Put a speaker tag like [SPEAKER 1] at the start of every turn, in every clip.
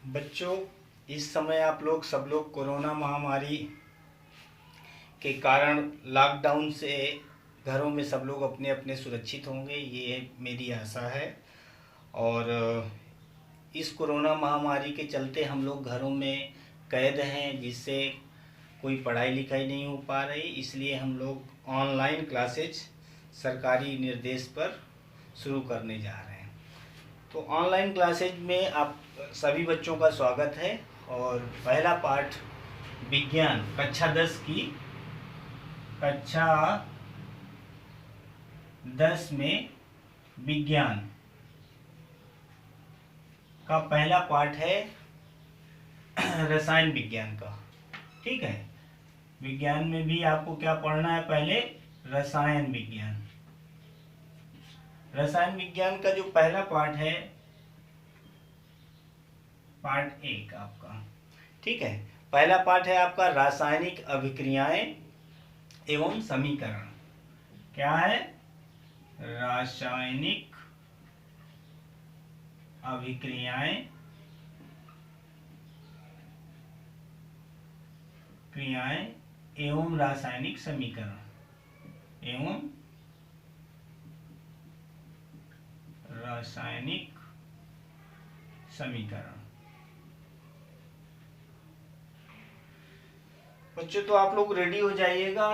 [SPEAKER 1] बच्चों, इस समय आप लोग सब लोग कोरोना महामारी के कारण लॉकडाउन से घरों में सब लोग अपने अपने सुरक्षित होंगे, ये मेरी आशा है। और इस कोरोना महामारी के चलते हम लोग घरों में कैद हैं, जिससे कोई पढ़ाई लिखाई नहीं हो पा रही। इसलिए हम लोग ऑनलाइन क्लासेज सरकारी निर्देश पर शुरू करने जा रहे हैं। तो ऑनलाइन क्लासेज में आप सभी बच्चों का स्वागत है। और पहला पाठ विज्ञान कक्षा 10 में विज्ञान का पहला पाठ है रसायन विज्ञान का। ठीक है, विज्ञान में भी आपको क्या पढ़ना है? पहले रसायन विज्ञान। रसायन विज्ञान का जो पहला पाठ है, पाठ 1 आपका। ठीक है, पहला पाठ है आपका रासायनिक अभिक्रियाएं एवं समीकरण। क्या है? रासायनिक अभिक्रियाएं एवं रासायनिक समीकरण एवं रासायनिक समीकरण। बच्चों, तो आप लोग रेडी हो जाइएगा।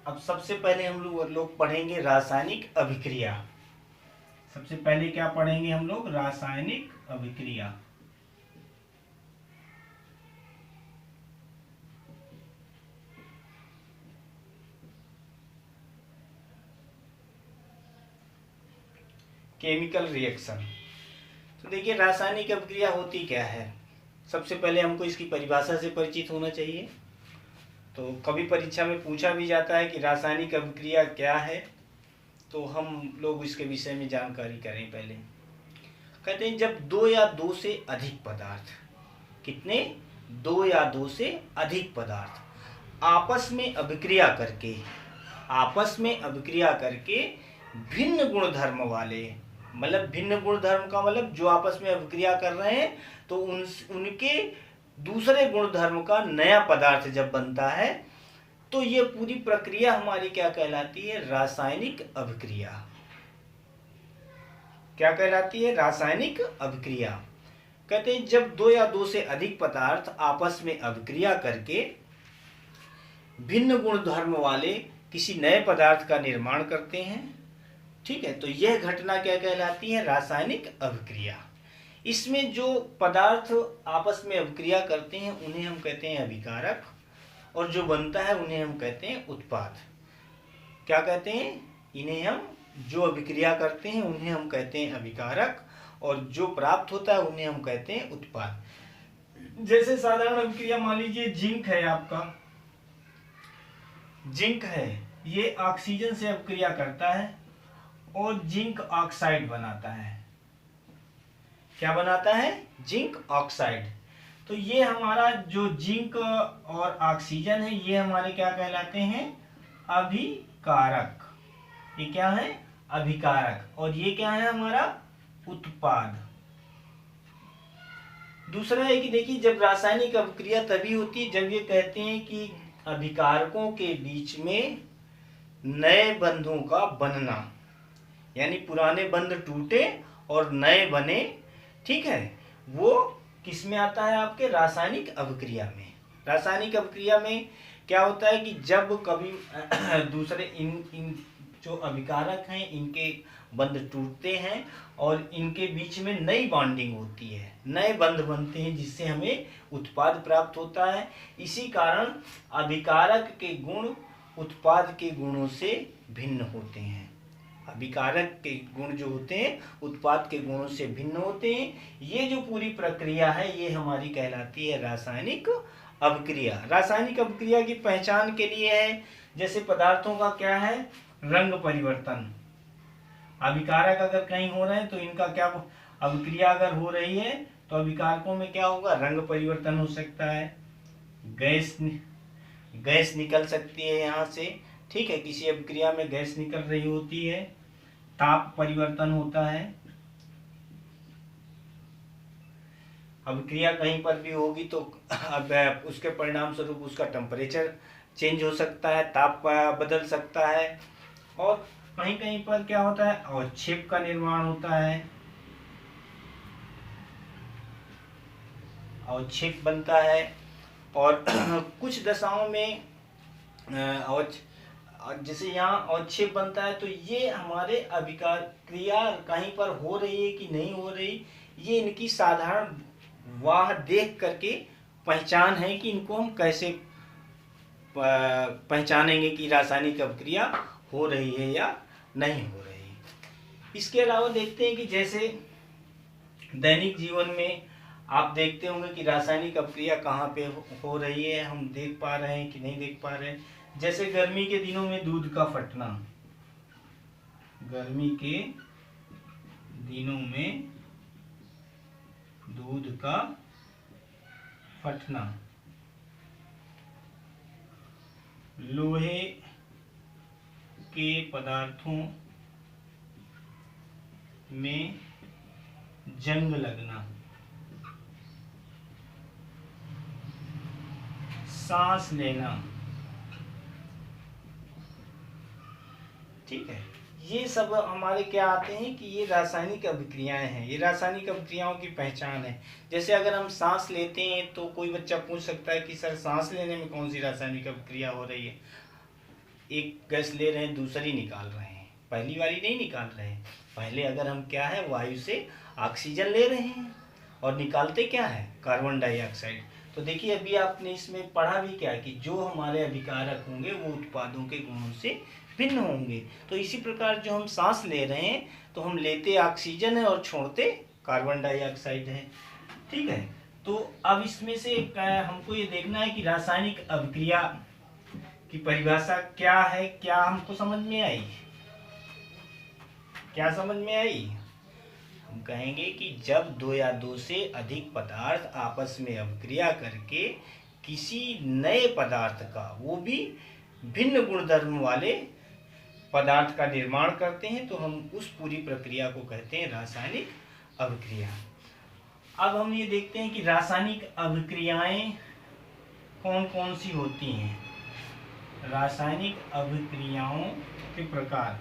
[SPEAKER 1] अब सबसे पहले हम लोग पढ़ेंगे रासायनिक अभिक्रिया। सबसे पहले क्या पढ़ेंगे हम लोग? रासायनिक अभिक्रिया। Chemical reaction. तो देखिए, रासायनिक अभिक्रिया होती क्या है। सबसे पहले हमको इसकी परिभाषा से परिचित होना चाहिए। तो कभी परीक्षा में पूछा भी जाता है कि रासायनिक अभिक्रिया क्या है, तो हम लोग इसके विषय में जानकारी करें। पहले कहते हैं, जब दो या दो से अधिक पदार्थ, कितने? 2 या 2 से अधिक पदार्थ आपस में अभिक्रिया करके भिन्न गुणधर्म वाले, मतलब भिन्न गुणधर्म का मतलब जो आपस में अभिक्रिया कर रहे हैं, तो उनके दूसरे गुणधर्म का नया पदार्थ जब बनता है, तो ये पूरी प्रक्रिया हमारी क्या कहलाती है? रासायनिक अभिक्रिया। क्या कहलाती है? रासायनिक अभिक्रिया। कहते हैं, जब 2 या 2 से अधिक पदार्थ आपस में अभिक्रिया करके भिन्न गुणधर्म वाले किसी नए पदार्थ का निर्माण करते हैं। ठीक है, तो यह घटना क्या कहलाती है? रासायनिक अभिक्रिया। इसमें जो पदार्थ आपस में अभिक्रिया करते हैं उन्हें हम कहते हैं अभिकारक, और जो बनता है उन्हें हम कहते हैं उत्पाद। क्या कहते हैं? इन्हें हम, जो अभिक्रिया करते हैं उन्हें हम कहते हैं अभिकारक, और जो प्राप्त होता है उन्हें हम कहते हैं उत्पाद। जैसे साधारण अभिक्रिया मान लीजिए जिंक है आपका, जिंक है, ये ऑक्सीजन से अभिक्रिया करता है और जिंक ऑक्साइड बनाता है। क्या बनाता है? Zinc oxide. तो ये हमारा जो जिंक और ऑक्सीजन है, ये हमारे क्या कहलाते हैं? अभिकारक। ये क्या है? अभिकारक। और ये क्या है? हमारा उत्पाद। दूसरा है कि देखिए, जब रासायनिक अभिक्रिया तभी होती है जब ये कहते हैं कि अभिकारकों के बीच में नए बंधों का बनना, यानी पुराने बंध टूटे और नए बने। ठीक है, वो किस में आता है? आपके रासायनिक अभिक्रिया में। रासायनिक अभिक्रिया में क्या होता है कि जब कभी दूसरे इन जो अभिकारक हैं, इनके बंध टूटते हैं और इनके बीच में नई बॉन्डिंग होती है, नए बंध बनते हैं, जिससे हमें उत्पाद प्राप्त होता है। इसी कारण अभिकारक के गुण उत्पाद के गुणों से भिन्न होते हैं। अभिकारक के गुण जो होते हैं उत्पाद के गुणों से भिन्न होते हैं। ये जो पूरी प्रक्रिया है, ये हमारी कहलाती है रासायनिक अभिक्रिया। रासायनिक अभिक्रिया की पहचान के लिए है, जैसे पदार्थों का क्या है? रंग परिवर्तन। अभिकारक अगर कहीं हो रहे हैं तो इनका क्या, अभिक्रिया अगर हो रही है तो अभिकारकों में क्या होगा? रंग परिवर्तन हो सकता है, गैस निकल सकती है यहाँ से। ठीक है, किसी अभिक्रिया में गैस निकल रही होती है, ताप परिवर्तन होता है। अभिक्रिया कहीं पर भी होगी तो अब उसके परिणाम स्वरूप उसका टेम्परेचर चेंज हो सकता है, ताप बदल सकता है, और कहीं कहीं पर क्या होता है, अवक्षेप का निर्माण होता है, अवक्षेप बनता है। और कुछ दशाओं में जैसे यहाँ अवक्षेप बनता है तो ये हमारे अभिकार क्रिया कहीं पर हो रही है कि नहीं हो रही, ये इनकी साधारण वाह देख करके पहचान है कि इनको हम कैसे पहचानेंगे कि रासायनिक अभिक्रिया हो रही है या नहीं हो रही। इसके अलावा देखते हैं कि जैसे दैनिक जीवन में आप देखते होंगे कि रासायनिक अभिक्रिया कहाँ पे हो रही है, हम देख पा रहे हैं कि नहीं देख पा रहे हैं। जैसे गर्मी के दिनों में दूध का फटना, गर्मी के दिनों में दूध का फटना, लोहे के पदार्थों में जंग लगना, सांस लेना, ठीक है, ये सब हमारे क्या आते हैं कि ये रासायनिक अभिक्रियाएं हैं, ये रासायनिक अभिक्रियाओं की पहचान है। जैसे अगर हम सांस लेते हैं तो कोई बच्चा पूछ सकता है कि सर सांस लेने में कौन सी रासायनिक अभिक्रिया हो रही है। एक गैस ले रहे हैं, दूसरी निकाल रहे हैं, पहली वाली नहीं निकाल रहे हैं। पहले अगर हम क्या है, वायु से ऑक्सीजन ले रहे हैं और निकालते क्या है, कार्बन डाइऑक्साइड। तो देखिए अभी आपने इसमें पढ़ा भी क्या कि जो हमारे अभिकारक होंगे वो उत्पादों के गुणों से भिन्न होंगे। तो इसी प्रकार जो हम सांस ले रहे हैं तो हम लेते ऑक्सीजन है और छोड़ते कार्बन डाइऑक्साइड है, ठीक है। तो अब इसमें से हमको ये देखना है कि रासायनिक अभिक्रिया की परिभाषा क्या है, क्या हमको समझ में आई, क्या समझ में आई। हम कहेंगे कि जब दो या दो से अधिक पदार्थ आपस में अभिक्रिया करके किसी नए पदार्थ का, वो भी भिन्न गुणधर्म वाले पदार्थ का निर्माण करते हैं तो हम उस पूरी प्रक्रिया को कहते हैं रासायनिक अभिक्रिया। अब हम ये देखते हैं कि रासायनिक अभिक्रियाएं कौन कौन सी होती हैं। रासायनिक अभिक्रियाओं के प्रकार,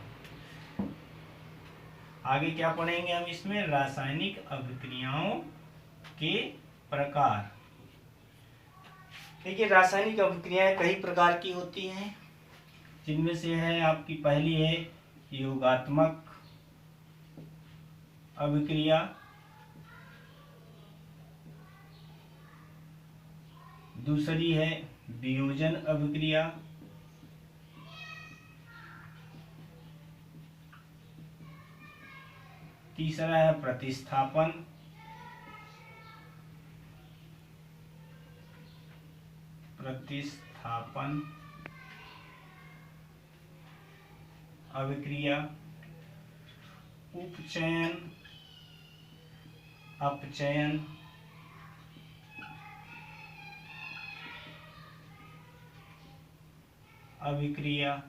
[SPEAKER 1] आगे क्या पढ़ेंगे हम इसमें, रासायनिक अभिक्रियाओं के प्रकार। देखिए रासायनिक अभिक्रियाएं कई प्रकार की होती हैं, जिनमें से है आपकी पहली है योगात्मक अभिक्रिया, दूसरी है वियोजन अभिक्रिया, तीसरा है प्रतिस्थापन, अभिक्रिया, उपचयन अपचयन अभिक्रिया।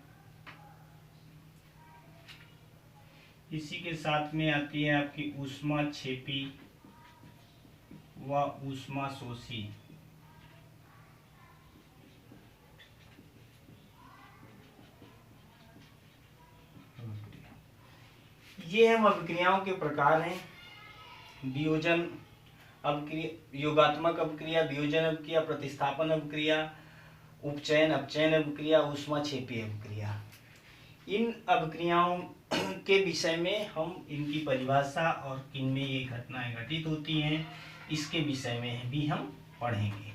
[SPEAKER 1] इसी के साथ में आती है आपकी ऊष्माक्षेपी व ऊष्माशोषी। ये हम अभिक्रियाओं के प्रकार हैं। वियोजन अभिक्रिया, योगात्मक अभिक्रिया, वियोजन अभिक्रिया, प्रतिस्थापन अभिक्रिया, उपचयन अपचयन अभिक्रिया, ऊष्माक्षेपी अभिक्रिया। इन अभिक्रियाओं के विषय में हम इनकी परिभाषा और किनमें ये घटनाएं घटित होती हैं इसके विषय में भी हम पढ़ेंगे।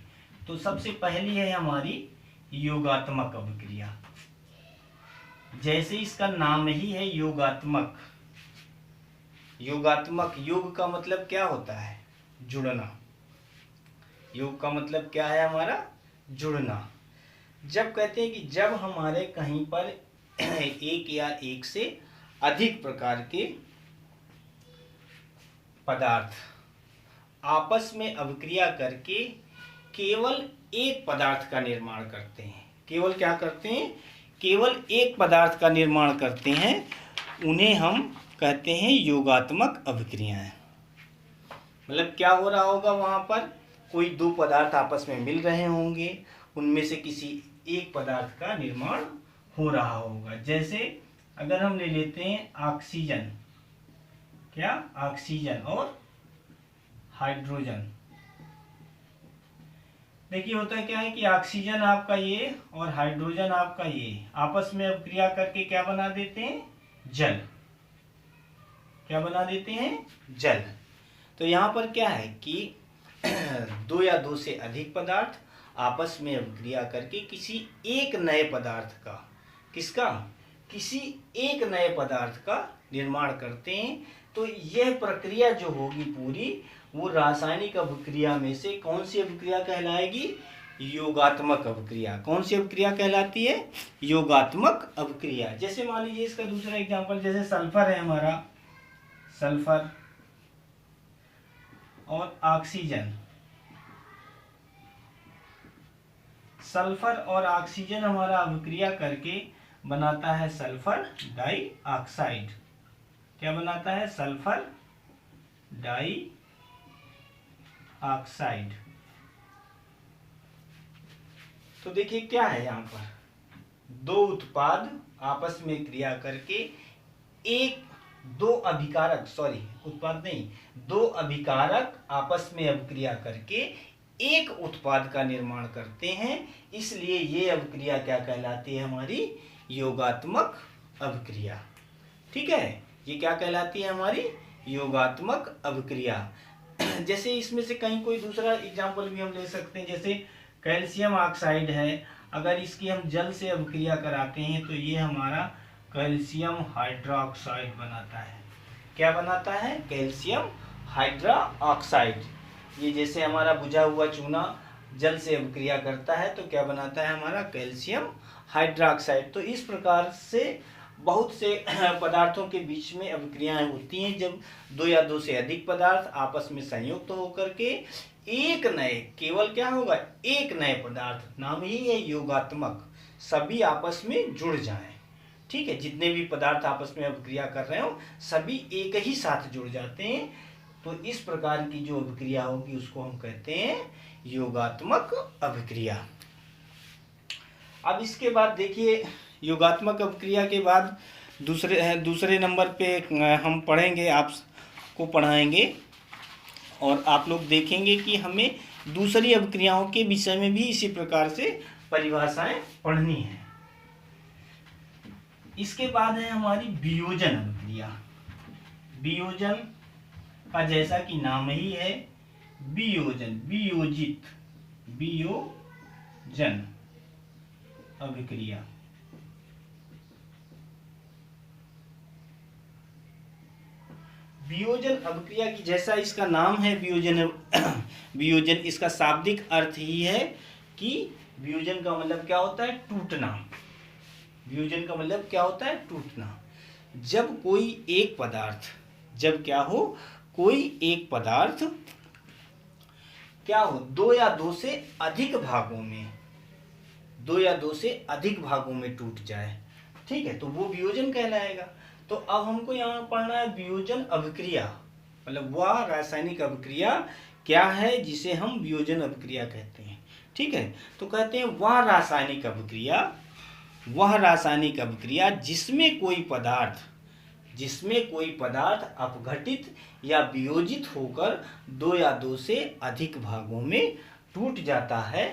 [SPEAKER 1] तो सबसे पहली है हमारी योगात्मक अभिक्रिया। जैसे इसका नाम ही है योगात्मक, योगात्मक, योग का मतलब क्या होता है, जुड़ना। योग का मतलब क्या है हमारा, जुड़ना। जब कहते हैं कि जब हमारे कहीं पर एक या एक से अधिक प्रकार के पदार्थ आपस में अभिक्रिया करके केवल एक पदार्थ का निर्माण करते हैं, केवल क्या करते हैं, केवल एक पदार्थ का निर्माण करते हैं, उन्हें हम कहते हैं योगात्मक अभिक्रियाएं। मतलब क्या हो रहा होगा वहाँ पर, कोई दो पदार्थ आपस में मिल रहे होंगे, उनमें से किसी एक पदार्थ का निर्माण हो रहा होगा। जैसे अगर हम ले लेते हैं ऑक्सीजन, क्या ऑक्सीजन और हाइड्रोजन। देखिए होता क्या है कि ऑक्सीजन आपका ये और हाइड्रोजन आपका ये आपस में अब क्रिया करके क्या बना देते हैं, जल। क्या बना देते हैं, जल। तो यहाँ पर क्या है कि दो या दो से अधिक पदार्थ आपस में अब क्रिया करके किसी एक नए पदार्थ का, किसका, किसी एक नए पदार्थ का निर्माण करते हैं। तो यह प्रक्रिया जो होगी पूरी, वो रासायनिक अभिक्रिया में से कौन सी अभिक्रिया कहलाएगी, योगात्मक अभिक्रिया। कौन सी अभिक्रिया कहलाती है, योगात्मक अभिक्रिया। जैसे मान लीजिए इसका दूसरा एग्जांपल, जैसे सल्फर है हमारा, सल्फर और ऑक्सीजन। सल्फर और ऑक्सीजन हमारा अभिक्रिया करके बनाता है सल्फर डाइऑक्साइड। क्या बनाता है, सल्फर डाइऑक्साइड। तो देखिए क्या है यहाँ पर, दो उत्पाद आपस में क्रिया करके एक, दो अभिकारक, सॉरी उत्पाद नहीं, दो अभिकारक आपस में अभिक्रिया करके एक उत्पाद का निर्माण करते हैं। इसलिए ये अभिक्रिया क्या कहलाती है, हमारी योगात्मक अभिक्रिया। ठीक है, ये क्या कहलाती है, हमारी योगात्मक अभिक्रिया। जैसे इसमें से कहीं कोई दूसरा एग्जाम्पल भी हम ले सकते हैं, जैसे कैल्शियम ऑक्साइड है, अगर इसकी हम जल से अभिक्रिया कराते हैं तो ये हमारा कैल्शियम हाइड्रोक्साइड बनाता है। क्या बनाता है, कैल्शियम हाइड्रोक्साइड। ये जैसे हमारा बुझा हुआ चूना जल से अभिक्रिया करता है तो क्या बनाता है, हमारा कैल्शियम हाइड्रोक्साइड। तो इस प्रकार से बहुत से पदार्थों के बीच में अभिक्रियाएं होती हैं, जब दो या दो से अधिक पदार्थ आपस में संयुक्त होकर के एक नए, केवल क्या होगा, एक नए पदार्थ, नाम ही है योगात्मक, सभी आपस में जुड़ जाएं। ठीक है, जितने भी पदार्थ आपस में अभिक्रिया कर रहे हो सभी एक ही साथ जुड़ जाते हैं। तो इस प्रकार की जो अभिक्रिया होगी उसको हम कहते हैं योगात्मक अभिक्रिया। अब इसके बाद देखिए, योगात्मक अभिक्रिया के बाद दूसरे नंबर पे हम पढ़ेंगे, आपको पढ़ाएंगे और आप लोग देखेंगे कि हमें दूसरी अभिक्रियाओं के विषय में भी इसी प्रकार से परिभाषाएं पढ़नी है। इसके बाद है हमारी वियोजन अभिक्रिया। वियोजन का जैसा कि नाम ही है, वियोजन, वियोजित, वियोजन अभिक्रिया। वियोजन अभिक्रिया की जैसा इसका नाम है वियोजन, वियोजन इसका शाब्दिक अर्थ ही है कि वियोजन का मतलब क्या होता है, टूटना। वियोजन का मतलब क्या होता है, टूटना। जब कोई एक पदार्थ, जब क्या हो, कोई एक पदार्थ क्या हो, दो या दो से अधिक भागों में, दो या दो से अधिक भागों में टूट जाए, ठीक है, तो वो वियोजन कहलाएगा। तो अब हमको यहाँ पढ़ना है वियोजन अभिक्रिया, मतलब वह रासायनिक अभिक्रिया क्या है जिसे हम वियोजन अभिक्रिया कहते हैं। ठीक है, तो कहते हैं वह रासायनिक अभिक्रिया, वह रासायनिक अभिक्रिया जिसमें कोई पदार्थ अपघटित या वियोजित होकर दो या दो से अधिक भागों में टूट जाता है।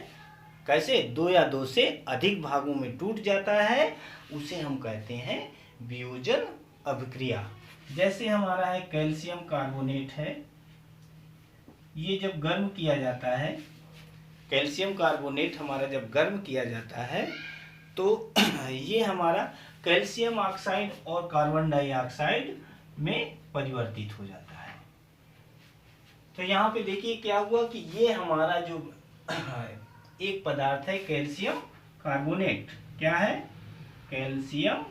[SPEAKER 1] कैसे, दो या दो से अधिक भागों में टूट जाता है, उसे हम कहते हैं वियोजन अभिक्रिया। जैसे हमारा है कैल्शियम कार्बोनेट है, ये जब गर्म किया जाता है, कैल्शियम कार्बोनेट हमारा जब गर्म किया जाता है तो ये हमारा कैल्शियम ऑक्साइड और कार्बन डाइऑक्साइड में परिवर्तित हो जाता है। तो यहाँ पे देखिए क्या हुआ कि ये हमारा जो एक पदार्थ है कैल्शियम कार्बोनेट, क्या है, कैल्शियम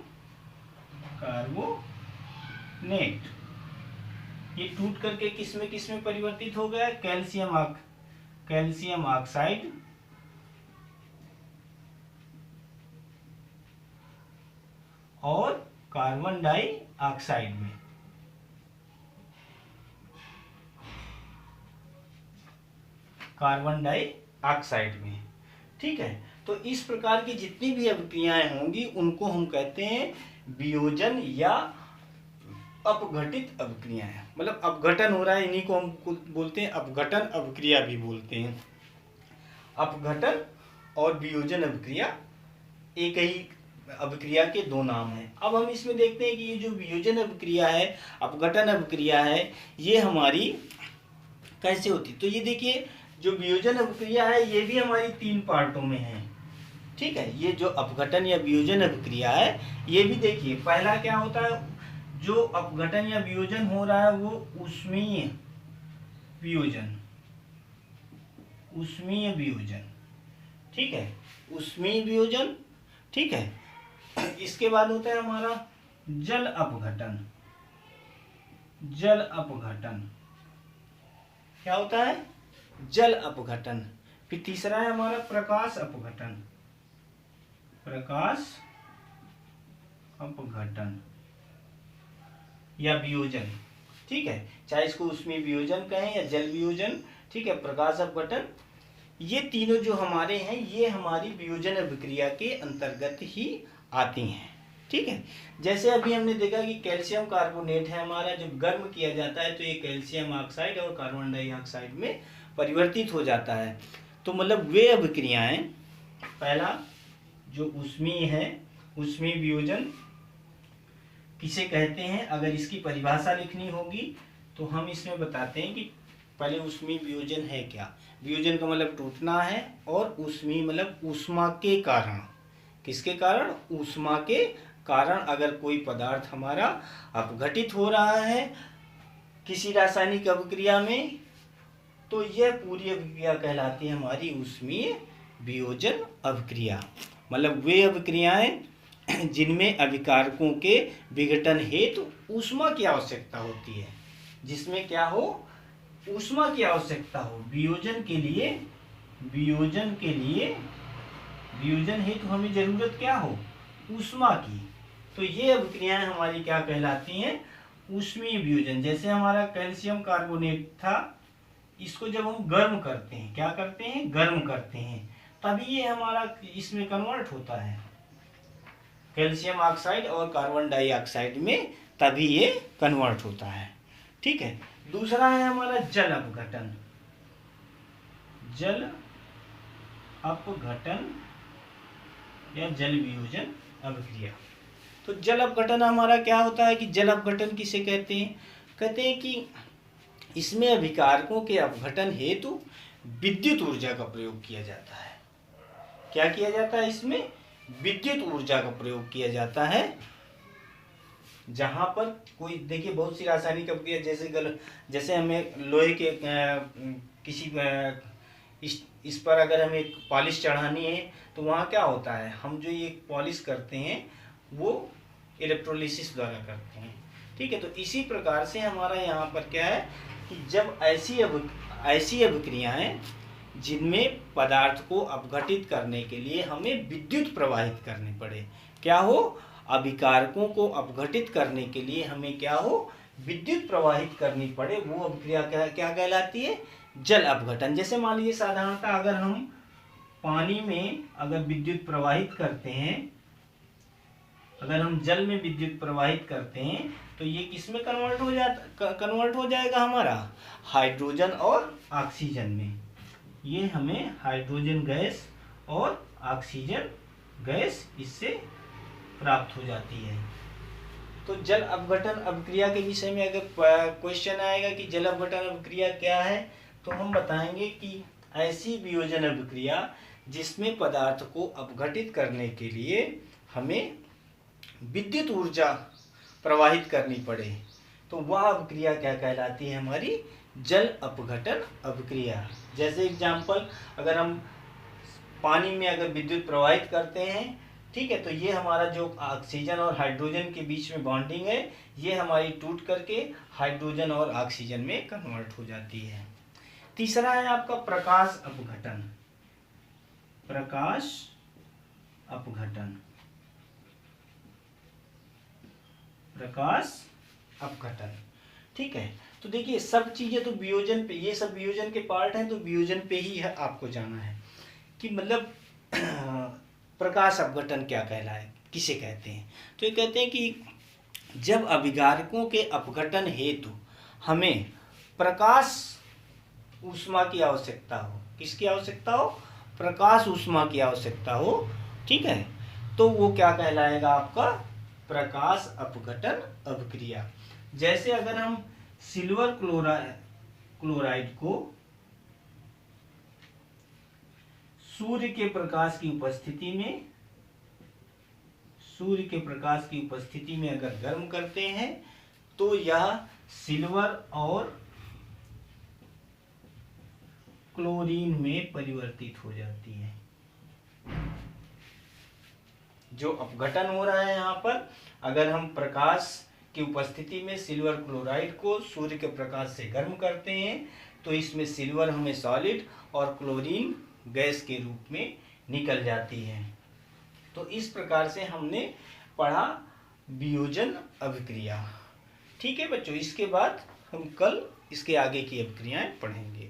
[SPEAKER 1] कार्बोनेट, ये टूट करके किस में परिवर्तित हो गया, कैल्शियम ऑक्साइड और कार्बन डाइऑक्साइड में। कार्बन डाइऑक्साइड में। ठीक है, तो इस प्रकार की जितनी भी अभिक्रियाएं होंगी उनको हम कहते हैं वियोजन या अपघटित अभिक्रियाएं। मतलब अपघटन हो रहा है, इन्हीं को हम बोलते हैं अपघटन अभिक्रिया भी बोलते हैं। अपघटन और वियोजन अभिक्रिया एक ही अभिक्रिया के दो नाम हैं। अब हम इसमें देखते हैं कि ये जो वियोजन अभिक्रिया है, अपघटन अभिक्रिया है, ये हमारी कैसे होती। तो ये देखिए, जो वियोजन अभिक्रिया है ये भी हमारी 3 पार्टों में है। ठीक है, ये जो अपघटन या वियोजन अभिक्रिया है ये भी देखिए, पहला क्या होता है, जो अपघटन या वियोजन हो रहा है वो ऊष्मीय वियोजन, ऊष्मीय वियोजन। ठीक है, ऊष्मीय वियोजन। ठीक है, इसके बाद होता है हमारा जल अपघटन। जल अपघटन क्या होता है, जल अपघटन। फिर तीसरा है हमारा प्रकाश अपघटन, प्रकाश अपघटन या वियोजन। ठीक है, चाहे इसको ऊष्मीय वियोजन कहें या जल वियोजन। ठीक है, प्रकाश अपघटन, ये तीनों जो हमारे हैं ये हमारी वियोजन अभिक्रिया के अंतर्गत ही आती हैं। ठीक है, जैसे अभी हमने देखा कि कैल्शियम कार्बोनेट है हमारा, जब गर्म किया जाता है तो ये कैल्शियम ऑक्साइड और कार्बन डाइऑक्साइड में परिवर्तित हो जाता है। तो मतलब वे अभिक्रियाएं, पहला जो ऊष्मीय है, ऊष्मीय वियोजन किसे कहते हैं, अगर इसकी परिभाषा लिखनी होगी तो हम इसमें बताते हैं कि पहले ऊष्मीय वियोजन है क्या। वियोजन का मतलब टूटना है, और ऊष्मीय मतलब ऊष्मा के कारण। किसके कारण, ऊष्मा के कारण अगर कोई पदार्थ हमारा अपघटित हो रहा है किसी रासायनिक अभिक्रिया में, तो यह पूरी अभिक्रिया कहलाती है हमारी ऊष्मीय वियोजन अभिक्रिया। मतलब वे अभिक्रियाएं जिनमें अभिकारकों के विघटन हेतु ऊष्मा की आवश्यकता होती है, जिसमें क्या हो, ऊष्मा की आवश्यकता हो। वियोजन के लिए, वियोजन के लिए, वियोजन हेतु हमें जरूरत क्या हो, ऊष्मा की। तो ये अभिक्रियाएं हमारी क्या कहलाती हैं, ऊष्मीय वियोजन। जैसे हमारा कैल्शियम कार्बोनेट था, इसको जब हम गर्म करते हैं, क्या करते हैं, गर्म करते हैं, तभी ये हमारा इसमें कन्वर्ट होता है, कैल्शियम ऑक्साइड और कार्बन डाइऑक्साइड में, तभी ये कन्वर्ट होता है। ठीक है, दूसरा है हमारा जल अपघटन। जल अपघटन या जल वियोजन अभिक्रिया। तो जल अपघटन हमारा क्या होता है कि जल अपघटन किसे कहते हैं, कहते हैं कि इसमें अभिकारकों के अपघटन हेतु विद्युत ऊर्जा का प्रयोग किया जाता है। क्या किया जाता है, इसमें विद्युत ऊर्जा का प्रयोग किया जाता है। जहां पर कोई देखिए बहुत सी रासायनिक अभिक्रिया, जैसे हमें लोहे के किसी इस पर अगर हमें पॉलिश चढ़ानी है तो वहाँ क्या होता है, हम जो ये पॉलिश करते हैं वो इलेक्ट्रोलिसिस द्वारा करते हैं। ठीक है, तो इसी प्रकार से हमारा यहाँ पर क्या है कि जब ऐसी अभिक्रियाएं जिनमें पदार्थ को अपघटित करने के लिए हमें विद्युत प्रवाहित करनी पड़े, क्या हो, अभिकारकों को अपघटित करने के लिए हमें क्या हो, विद्युत प्रवाहित करनी पड़े, वो अभिक्रिया क्या कहलाती है, जल अपघटन। जैसे मान लीजिए साधारणतः अगर हम पानी में अगर विद्युत प्रवाहित करते हैं, अगर हम जल में विद्युत प्रवाहित करते हैं तो ये किस में कन्वर्ट हो जाएगा हमारा, हाइड्रोजन और ऑक्सीजन में। ये हमें हाइड्रोजन गैस और ऑक्सीजन गैस इससे प्राप्त हो जाती है। तो जल अपघटन अभिक्रिया के विषय में अगर क्वेश्चन आएगा कि जल अपघटन अभिक्रिया क्या है, तो हम बताएंगे कि ऐसी वियोजन अभिक्रिया जिसमें पदार्थ को अपघटित करने के लिए हमें विद्युत ऊर्जा प्रवाहित करनी पड़े, तो वह अभिक्रिया क्या कहलाती है, हमारी जल अपघटन अभिक्रिया। जैसे एग्जाम्पल, अगर हम पानी में अगर विद्युत प्रवाहित करते हैं, ठीक है, तो ये हमारा जो ऑक्सीजन और हाइड्रोजन के बीच में बॉन्डिंग है ये हमारी टूट करके हाइड्रोजन और ऑक्सीजन में कन्वर्ट हो जाती है। तीसरा है आपका प्रकाश अपघटन। प्रकाश अपघटन, प्रकाश अपघटन। ठीक है, तो देखिए सब चीजें तो वियोजन पे, ये सब वियोजन के पार्ट हैं, तो वियोजन पे ही है आपको जाना है कि मतलब प्रकाश अपघटन क्या कहलाए, किसे कहते हैं। तो ये कहते हैं कि जब अभिकारकों के अपघटन हेतु हमें प्रकाश ऊष्मा की आवश्यकता हो, किसकी आवश्यकता हो, प्रकाश ऊष्मा की आवश्यकता हो, ठीक है, तो वो क्या कहलाएगा आपका प्रकाश अपघटन अभिक्रिया। जैसे अगर हम सिल्वर क्लोराइड को सूर्य के प्रकाश की उपस्थिति में, सूर्य के प्रकाश की उपस्थिति में अगर गर्म करते हैं तो यह सिल्वर और क्लोरीन में परिवर्तित हो जाती है। जो अपघटन हो रहा है यहाँ पर, अगर हम प्रकाश की उपस्थिति में सिल्वर क्लोराइड को सूर्य के प्रकाश से गर्म करते हैं तो इसमें सिल्वर हमें सॉलिड और क्लोरीन गैस के रूप में निकल जाती है। तो इस प्रकार से हमने पढ़ा वियोजन अभिक्रिया। ठीक है बच्चों, इसके बाद हम कल इसके आगे की अभिक्रियाएं पढ़ेंगे।